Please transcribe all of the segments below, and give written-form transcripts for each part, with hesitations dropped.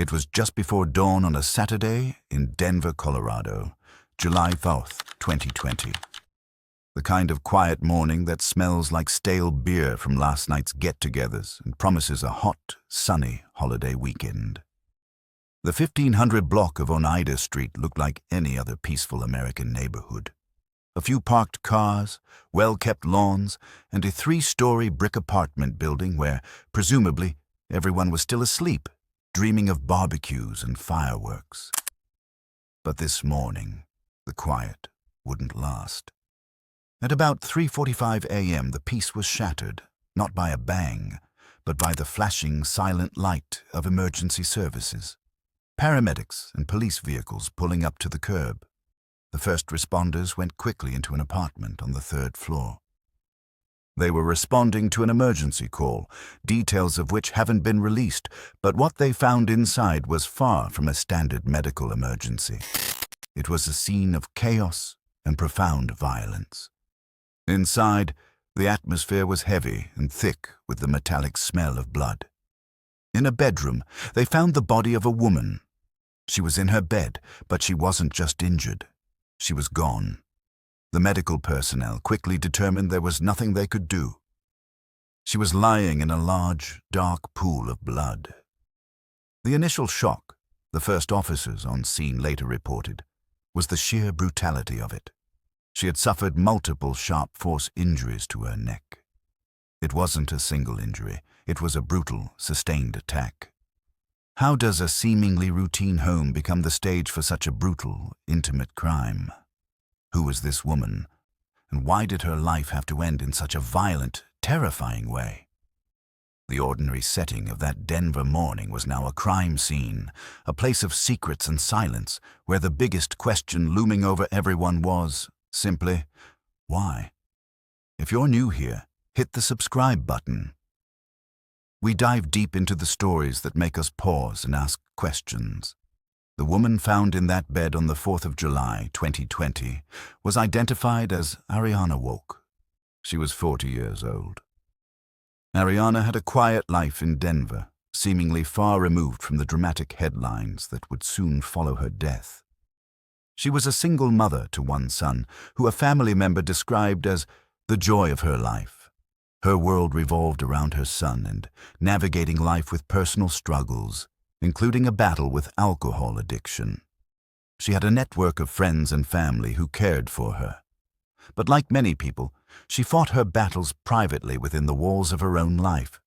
It was just before dawn on a Saturday in Denver, Colorado, July 4th, 2020. The kind of quiet morning that smells like stale beer from last night's get-togethers and promises a hot, sunny holiday weekend. The 1500 block of Oneida Street looked like any other peaceful American neighborhood. A few parked cars, well-kept lawns, and a 3-story brick apartment building where, presumably, everyone was still asleep, dreaming of barbecues and fireworks. But this morning, the quiet wouldn't last. At about 3:45 a.m., the peace was shattered, not by a bang, but by the flashing, silent light of emergency services. Paramedics and police vehicles pulling up to the curb. The first responders went quickly into an apartment on the 3rd floor. They were responding to an emergency call, details of which haven't been released, but what they found inside was far from a standard medical emergency. It was a scene of chaos and profound violence. Inside, the atmosphere was heavy and thick with the metallic smell of blood. In a bedroom, they found the body of a woman. She was in her bed, but she wasn't just injured. She was gone. The medical personnel quickly determined there was nothing they could do. She was lying in a large, dark pool of blood. The initial shock, the first officers on scene later reported, was the sheer brutality of it. She had suffered multiple sharp force injuries to her neck. It wasn't a single injury. It was a brutal, sustained attack. How does a seemingly routine home become the stage for such a brutal, intimate crime? Who was this woman, and why did her life have to end in such a violent, terrifying way? The ordinary setting of that Denver morning was now a crime scene, a place of secrets and silence, where the biggest question looming over everyone was, simply, why? If you're new here, hit the subscribe button. We dive deep into the stories that make us pause and ask questions. The woman found in that bed on the 4th of July, 2020, was identified as Ariana Wolk. She was 40 years old. Ariana had a quiet life in Denver, seemingly far removed from the dramatic headlines that would soon follow her death. She was a single mother to one son, who a family member described as the joy of her life. Her world revolved around her son and navigating life with personal struggles, including a battle with alcohol addiction. She had a network of friends and family who cared for her. But like many people, she fought her battles privately within the walls of her own life.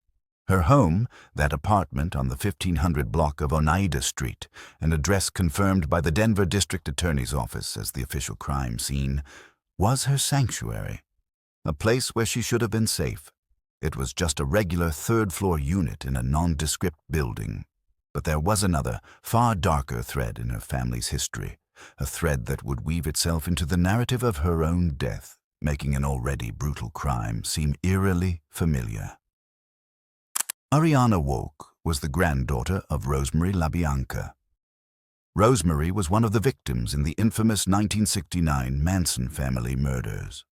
Her home, that apartment on the 1500 block of Oneida Street, an address confirmed by the Denver District Attorney's Office as the official crime scene, was her sanctuary, a place where she should have been safe. It was just a regular 3rd-floor unit in a nondescript building. But there was another, far darker thread in her family's history, a thread that would weave itself into the narrative of her own death, making an already brutal crime seem eerily familiar. Ariana Wolk was the granddaughter of Rosemary LaBianca. Rosemary was one of the victims in the infamous 1969 Manson family murders.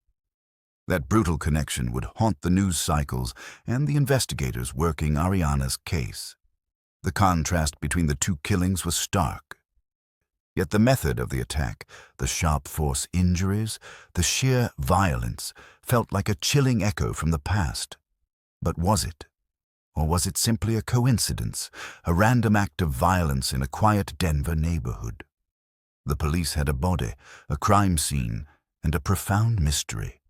That brutal connection would haunt the news cycles and the investigators working Ariana's case. The contrast between the two killings was stark. Yet the method of the attack, the sharp force injuries, the sheer violence, felt like a chilling echo from the past. But was it? Or was it simply a coincidence, a random act of violence in a quiet Denver neighborhood? The police had a body, a crime scene, and a profound mystery.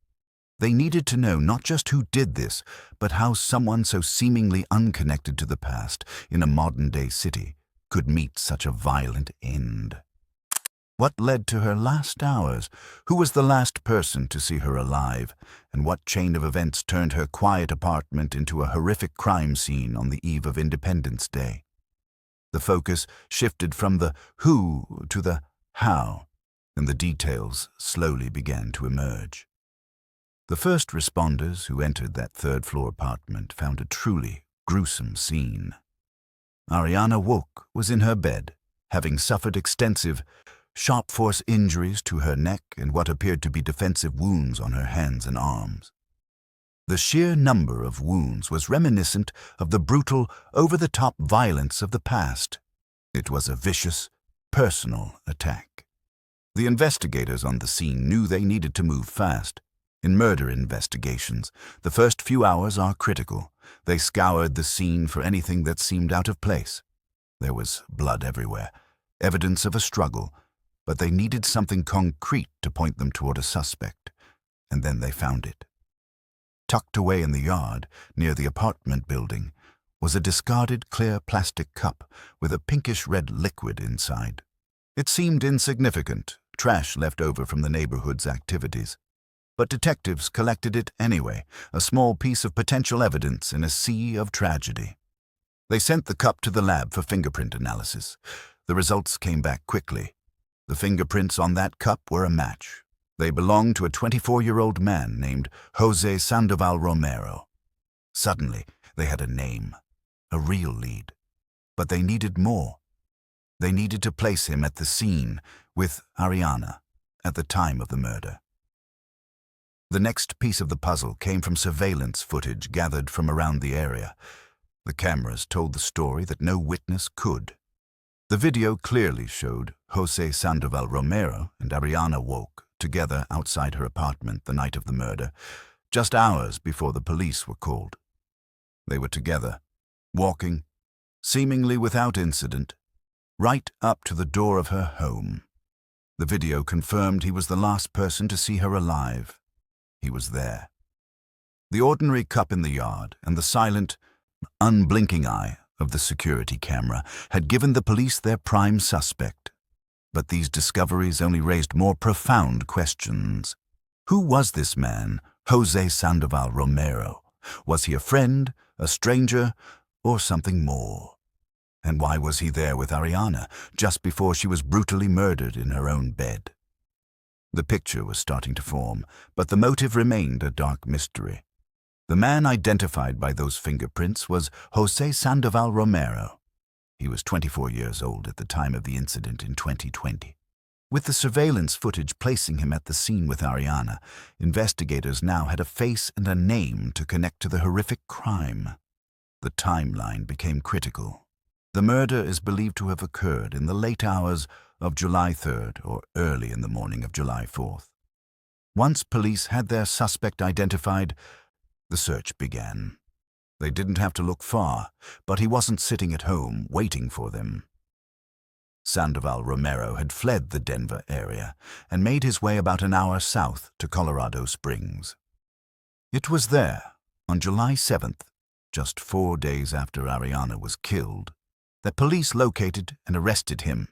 They needed to know not just who did this, but how someone so seemingly unconnected to the past in a modern-day city could meet such a violent end. What led to her last hours? Who was the last person to see her alive? And what chain of events turned her quiet apartment into a horrific crime scene on the eve of Independence Day? The focus shifted from the who to the how, and the details slowly began to emerge. The first responders who entered that 3rd-floor apartment found a truly gruesome scene. Ariana Wolk was in her bed, having suffered extensive, sharp force injuries to her neck and what appeared to be defensive wounds on her hands and arms. The sheer number of wounds was reminiscent of the brutal, over-the-top violence of the past. It was a vicious, personal attack. The investigators on the scene knew they needed to move fast. In murder investigations, the first few hours are critical. They scoured the scene for anything that seemed out of place. There was blood everywhere, evidence of a struggle, but they needed something concrete to point them toward a suspect, and then they found it. Tucked away in the yard, near the apartment building, was a discarded clear plastic cup with a pinkish-red liquid inside. It seemed insignificant, trash left over from the neighborhood's activities. But detectives collected it anyway, a small piece of potential evidence in a sea of tragedy. They sent the cup to the lab for fingerprint analysis. The results came back quickly. The fingerprints on that cup were a match. They belonged to a 24-year-old man named Jose Sandoval-Romero. Suddenly, they had a name, a real lead. But they needed more. They needed to place him at the scene with Ariana at the time of the murder. The next piece of the puzzle came from surveillance footage gathered from around the area. The cameras told the story that no witness could. The video clearly showed Jose Sandoval-Romero and Ariana Wolk together outside her apartment the night of the murder, just hours before the police were called. They were together, walking, seemingly without incident, right up to the door of her home. The video confirmed he was the last person to see her alive. He was there. The ordinary cup in the yard and the silent, unblinking eye of the security camera had given the police their prime suspect. But these discoveries only raised more profound questions. Who was this man, Jose Sandoval-Romero? Was he a friend, a stranger, or something more? And why was he there with Ariana just before she was brutally murdered in her own bed? The picture was starting to form, but the motive remained a dark mystery. The man identified by those fingerprints was Jose Sandoval-Romero. He was 24 years old at the time of the incident in 2020. With the surveillance footage placing him at the scene with Ariana, investigators now had a face and a name to connect to the horrific crime. The timeline became critical. The murder is believed to have occurred in the late hours of July 3rd or early in the morning of July 4th. Once police had their suspect identified, the search began. They didn't have to look far, but he wasn't sitting at home waiting for them. Sandoval-Romero had fled the Denver area and made his way about an hour south to Colorado Springs. It was there, on July 7th, just 4 days after Ariana was killed, that police located and arrested him.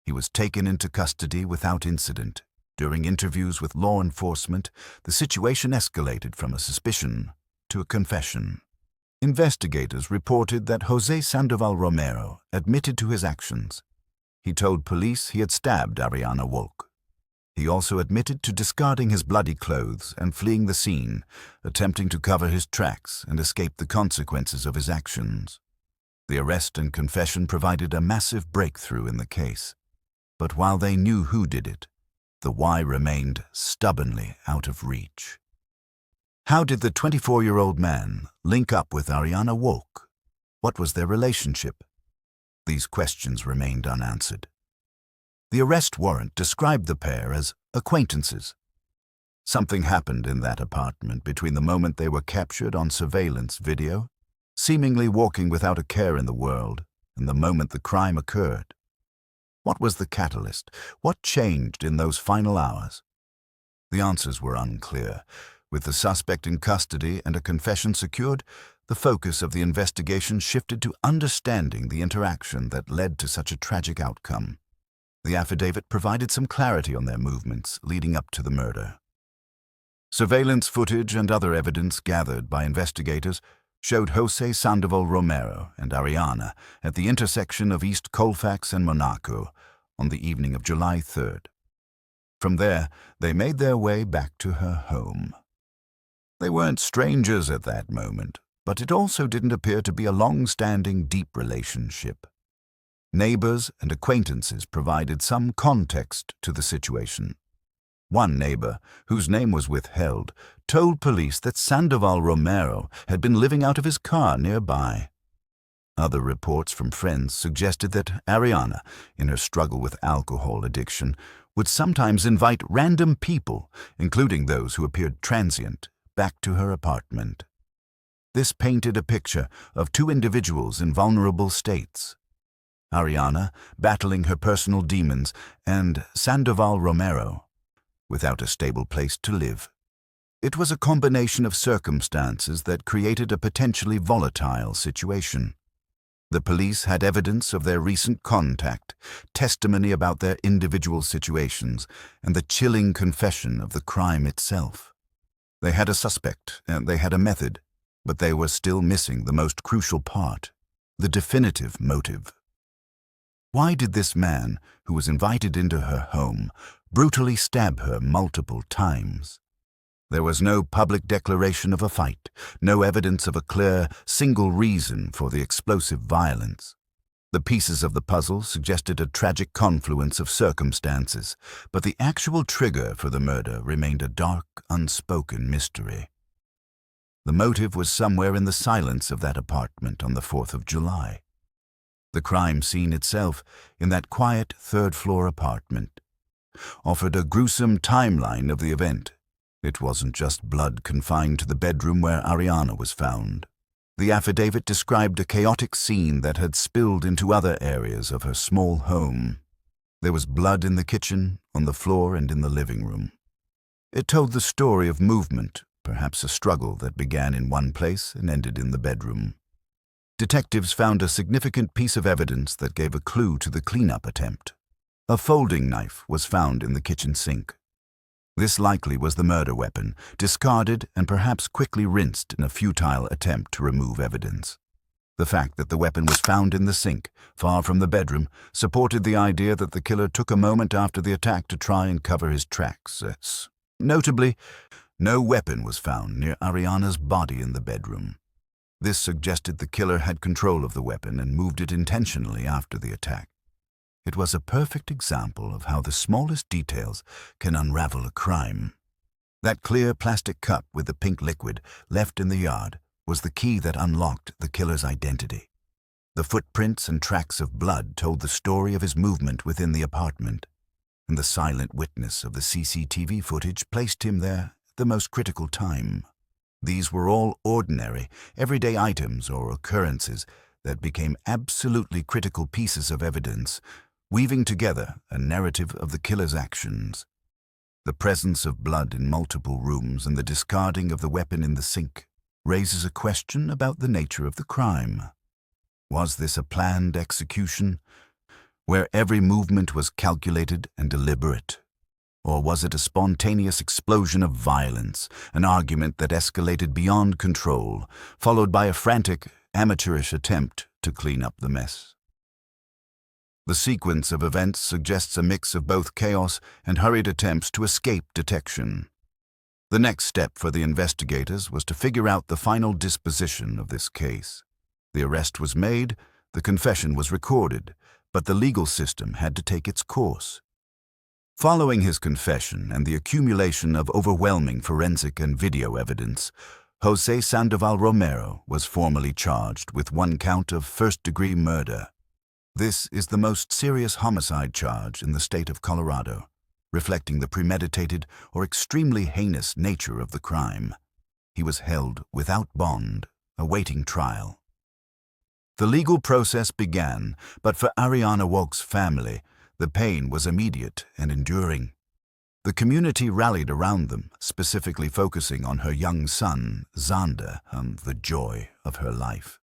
He was taken into custody without incident. During interviews with law enforcement, the situation escalated from a suspicion to a confession. Investigators reported that Jose Sandoval-Romero admitted to his actions. He told police he had stabbed Ariana Wolk. He also admitted to discarding his bloody clothes and fleeing the scene, attempting to cover his tracks and escape the consequences of his actions. The arrest and confession provided a massive breakthrough in the case. But while they knew who did it, the why remained stubbornly out of reach. How did the 24-year-old man link up with Ariana Wolk? What was their relationship? These questions remained unanswered. The arrest warrant described the pair as acquaintances. Something happened in that apartment between the moment they were captured on surveillance video, seemingly walking without a care in the world, and the moment the crime occurred. What was the catalyst? What changed in those final hours? The answers were unclear. With the suspect in custody and a confession secured, the focus of the investigation shifted to understanding the interaction that led to such a tragic outcome. The affidavit provided some clarity on their movements leading up to the murder. Surveillance footage and other evidence gathered by investigators showed Jose Sandoval-Romero and Ariana at the intersection of East Colfax and Monaco on the evening of July 3rd. From there, they made their way back to her home. They weren't strangers at that moment, but it also didn't appear to be a long-standing, deep relationship. Neighbors and acquaintances provided some context to the situation. One neighbor, whose name was withheld, told police that Sandoval-Romero had been living out of his car nearby. Other reports from friends suggested that Ariana, in her struggle with alcohol addiction, would sometimes invite random people, including those who appeared transient, back to her apartment. This painted a picture of two individuals in vulnerable states. Ariana, battling her personal demons, and Sandoval-Romero, without a stable place to live. It was a combination of circumstances that created a potentially volatile situation. The police had evidence of their recent contact, testimony about their individual situations, and the chilling confession of the crime itself. They had a suspect, and they had a method, but they were still missing the most crucial part, the definitive motive. Why did this man, who was invited into her home, brutally stab her multiple times? There was no public declaration of a fight, no evidence of a clear, single reason for the explosive violence. The pieces of the puzzle suggested a tragic confluence of circumstances, but the actual trigger for the murder remained a dark, unspoken mystery. The motive was somewhere in the silence of that apartment on the 4th of July. The crime scene itself, in that quiet third-floor apartment, offered a gruesome timeline of the event. It wasn't just blood confined to the bedroom where Ariana was found. The affidavit described a chaotic scene that had spilled into other areas of her small home. There was blood in the kitchen, on the floor, and in the living room. It told the story of movement, perhaps a struggle that began in one place and ended in the bedroom. Detectives found a significant piece of evidence that gave a clue to the cleanup attempt. A folding knife was found in the kitchen sink. This likely was the murder weapon, discarded and perhaps quickly rinsed in a futile attempt to remove evidence. The fact that the weapon was found in the sink, far from the bedroom, supported the idea that the killer took a moment after the attack to try and cover his tracks. Notably, no weapon was found near Ariana's body in the bedroom. This suggested the killer had control of the weapon and moved it intentionally after the attack. It was a perfect example of how the smallest details can unravel a crime. That clear plastic cup with the pink liquid left in the yard was the key that unlocked the killer's identity. The footprints and tracks of blood told the story of his movement within the apartment, and the silent witness of the CCTV footage placed him there at the most critical time. These were all ordinary, everyday items or occurrences that became absolutely critical pieces of evidence, weaving together a narrative of the killer's actions. The presence of blood in multiple rooms and the discarding of the weapon in the sink raises a question about the nature of the crime. Was this a planned execution, where every movement was calculated and deliberate? Or was it a spontaneous explosion of violence, an argument that escalated beyond control, followed by a frantic, amateurish attempt to clean up the mess? The sequence of events suggests a mix of both chaos and hurried attempts to escape detection. The next step for the investigators was to figure out the final disposition of this case. The arrest was made, the confession was recorded, but the legal system had to take its course. Following his confession and the accumulation of overwhelming forensic and video evidence, Jose Sandoval-Romero was formally charged with one count of first-degree murder. This is the most serious homicide charge in the state of Colorado, reflecting the premeditated or extremely heinous nature of the crime. He was held without bond, awaiting trial. The legal process began, but for Ariana Wolk's family, the pain was immediate and enduring. The community rallied around them, specifically focusing on her young son, Xander, and the joy of her life.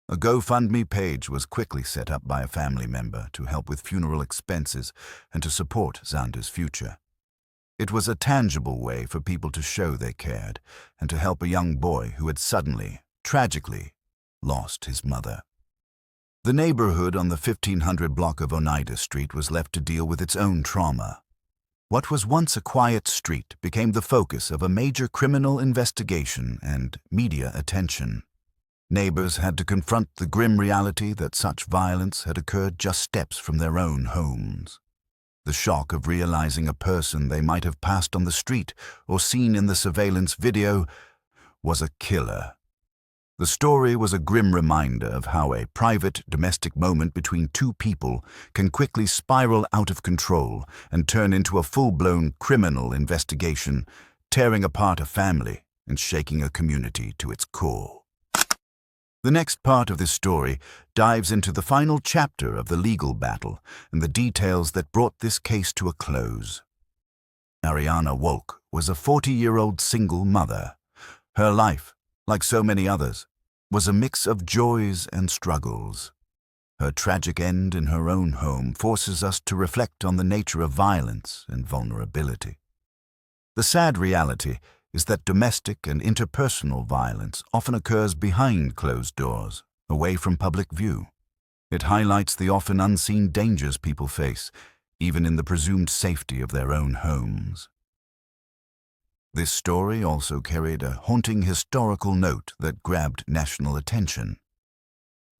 A GoFundMe page was quickly set up by a family member to help with funeral expenses and to support Xander's future. It was a tangible way for people to show they cared and to help a young boy who had suddenly, tragically, lost his mother. The neighborhood on the 1500 block of Oneida Street was left to deal with its own trauma. What was once a quiet street became the focus of a major criminal investigation and media attention. Neighbors had to confront the grim reality that such violence had occurred just steps from their own homes. The shock of realizing a person they might have passed on the street or seen in the surveillance video was a killer. The story was a grim reminder of how a private domestic moment between two people can quickly spiral out of control and turn into a full-blown criminal investigation, tearing apart a family and shaking a community to its core. The next part of this story dives into the final chapter of the legal battle and the details that brought this case to a close. Ariana Wolk was a 40-year-old single mother. Her life, like so many others, was a mix of joys and struggles. Her tragic end in her own home forces us to reflect on the nature of violence and vulnerability. The sad reality is that domestic and interpersonal violence often occurs behind closed doors, away from public view. It highlights the often unseen dangers people face, even in the presumed safety of their own homes. This story also carried a haunting historical note that grabbed national attention.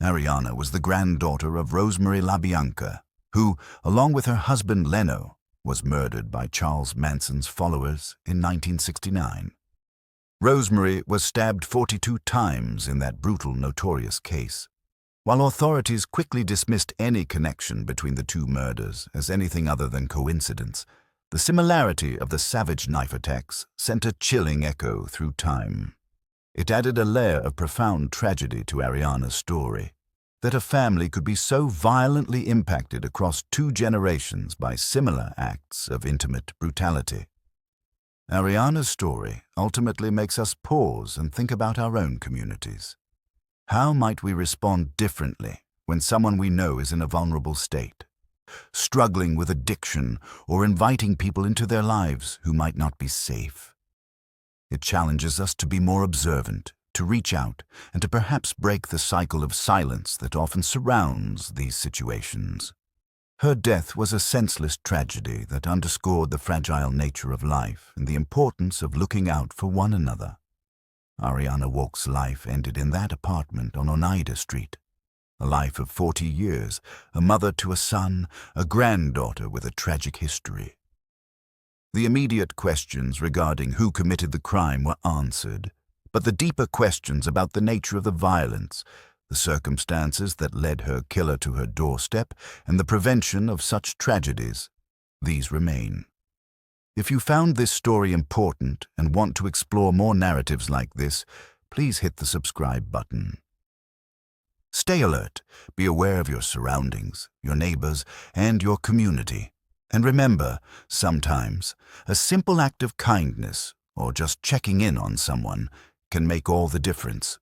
Ariana was the granddaughter of Rosemary LaBianca, who, along with her husband Leno, was murdered by Charles Manson's followers in 1969. Rosemary was stabbed 42 times in that brutal, notorious case. While authorities quickly dismissed any connection between the two murders as anything other than coincidence, the similarity of the savage knife attacks sent a chilling echo through time. It added a layer of profound tragedy to Ariana's story, that a family could be so violently impacted across 2 generations by similar acts of intimate brutality. Ariana's story ultimately makes us pause and think about our own communities. How might we respond differently when someone we know is in a vulnerable state, struggling with addiction or inviting people into their lives who might not be safe? It challenges us to be more observant, to reach out, and to perhaps break the cycle of silence that often surrounds these situations. Her death was a senseless tragedy that underscored the fragile nature of life and the importance of looking out for one another. Ariana Wolk's life ended in that apartment on Oneida Street. A life of 40 years, a mother to a son, a granddaughter with a tragic history. The immediate questions regarding who committed the crime were answered, but the deeper questions about the nature of the violence, the circumstances that led her killer to her doorstep, and the prevention of such tragedies, these remain. If you found this story important and want to explore more narratives like this, please hit the subscribe button. Stay alert, be aware of your surroundings, your neighbors, and your community. And remember, sometimes, a simple act of kindness, or just checking in on someone, can make all the difference.